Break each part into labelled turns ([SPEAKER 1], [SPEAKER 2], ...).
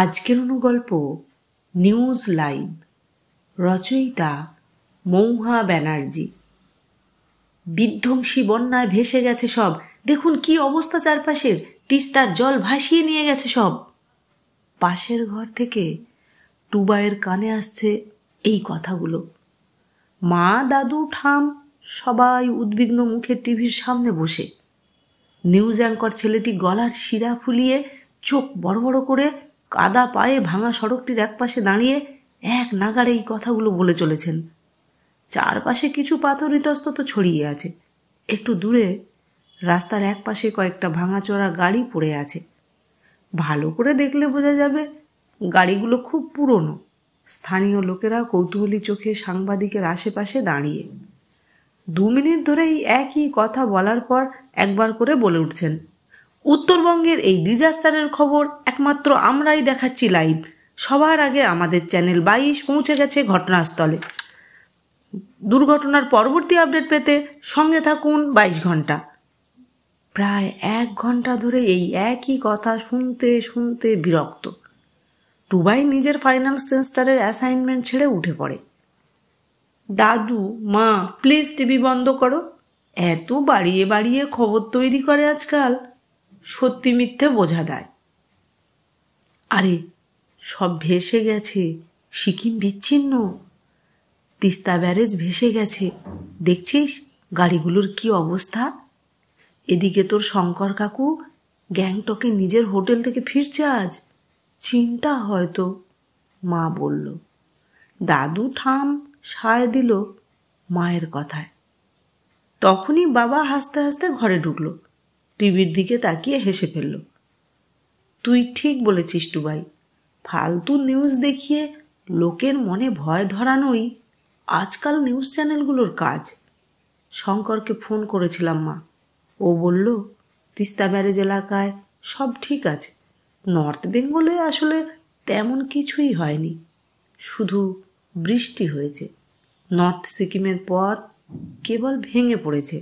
[SPEAKER 1] আজকের অনুগল্প news live, রচয়িতা মৌহা ব্যানার্জি। বিধ্বংসী বন্যায় ভেসে গেছে সব, দেখুন কি অবস্থা চারপাশের, তিস্তার জল ভাসিয়ে নিয়ে গেছে সব। পাশের ঘর থেকে টুবাইয়ের কানে আসছে এই কথাগুলো। মা, দাদু, ঠাম সবাই উদ্বিগ্ন মুখে টিভির সামনে বসে। নিউজ অ্যাঙ্কর ছেলেটি গলার শিরা ফুলিয়ে চোখ বড় বড় করে কাদা পায়ে ভাঙা সড়কটির একপাশে দাঁড়িয়ে এক নাগাড়ে এই কথাগুলো বলে চলেছেন। চারপাশে কিছু পাথর ইতস্তত ছড়িয়ে আছে। একটু দূরে রাস্তার একপাশে কয়েকটা ভাঙাচোরা গাড়ি পড়ে আছে। ভালো করে দেখলে বোঝা যাবে গাড়িগুলো খুব পুরনো। স্থানীয় লোকেরা কৌতূহলী চোখে সাংবাদিকের আশেপাশে দাঁড়িয়ে 2 মিনিট ধরেই একই কথা বলার পর একবার করে বলে উঠছেন, উত্তরবঙ্গের এই ডিজাস্টারের খবর একমাত্র আমরাই দেখাচ্ছি লাইভ। সবার আগে আমাদের চ্যানেল 22 পৌঁছে গেছে ঘটনাস্থলে। দুর্ঘটনার পরবর্তী আপডেট পেতে সঙ্গে থাকুন 22 ঘন্টা। প্রায় 1 ঘন্টা ধরে এই একই কথা শুনতে শুনতে বিরক্ত। টুবাই নিজের ফাইনাল সেমিস্টারের অ্যাসাইনমেন্ট ছেড়ে উঠে পড়ে। দাদু, মা, প্লিজ টিভি বন্ধ করো। এত বাড়িয়ে বাড়িয়ে খবর তৈরি করে আজকাল, সত্যি মিথ্যে বোঝা দেয়। আরে সব ভেসে গেছে, সিকিম বিচ্ছিন্ন, তিস্তা ব্যারেজ ভেসে গেছে, দেখছিস গাড়িগুলোর কি অবস্থা। এদিকে তোর শঙ্কর কাকু গ্যাংটকে নিজের হোটেল থেকে ফিরছে আজ, চিন্তা হয়তো, মা বলল। দাদু ঠাম সায় দিল মায়ের কথায়। তখনই বাবা হাসতে হাসতে ঘরে ঢুকলো, টিভির দিকে তাকিয়ে হেসে ফেলল। তুই ঠিক বলেছিস টুবাই, ফালতু নিউজ দেখিয়ে লোকের মনে ভয় ধরানোই আজকাল নিউজ চ্যানেলগুলোর কাজ। শঙ্করকে ফোন করেছিলাম মা, ও বলল তিস্তা ব্যারেজ এলাকায় সব ঠিক আছে। নর্থ বেঙ্গলে আসলে তেমন কিছুই হয়নি, শুধু বৃষ্টি হয়েছে। নর্থ সিকিমের পথ কেবল ভেঙে পড়েছে,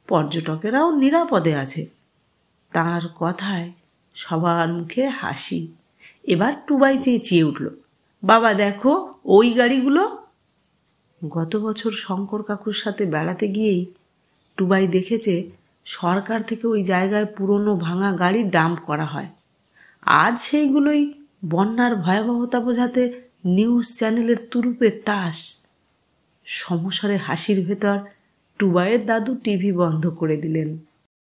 [SPEAKER 1] পর্যটকেরাও নিরাপদে আছে। তার কথায় সবার মুখে হাসি। এবার টুবাই চেঁচিয়ে উঠল, বাবা দেখো ওই গাড়িগুলো। গত বছর শঙ্কর কাকুর সাথে বেড়াতে গিয়েই টুবাই দেখেছে সরকার থেকে ওই জায়গায় পুরনো ভাঙা গাড়ি ডাম্প করা হয়। আজ সেইগুলোই বন্যার ভয়াবহতা বোঝাতে নিউজ চ্যানেলের তুরুপের তাস। সমস্যারে হাসির ভেতর টুবাইয়ের দাদু টিভি বন্ধ করে দিলেন।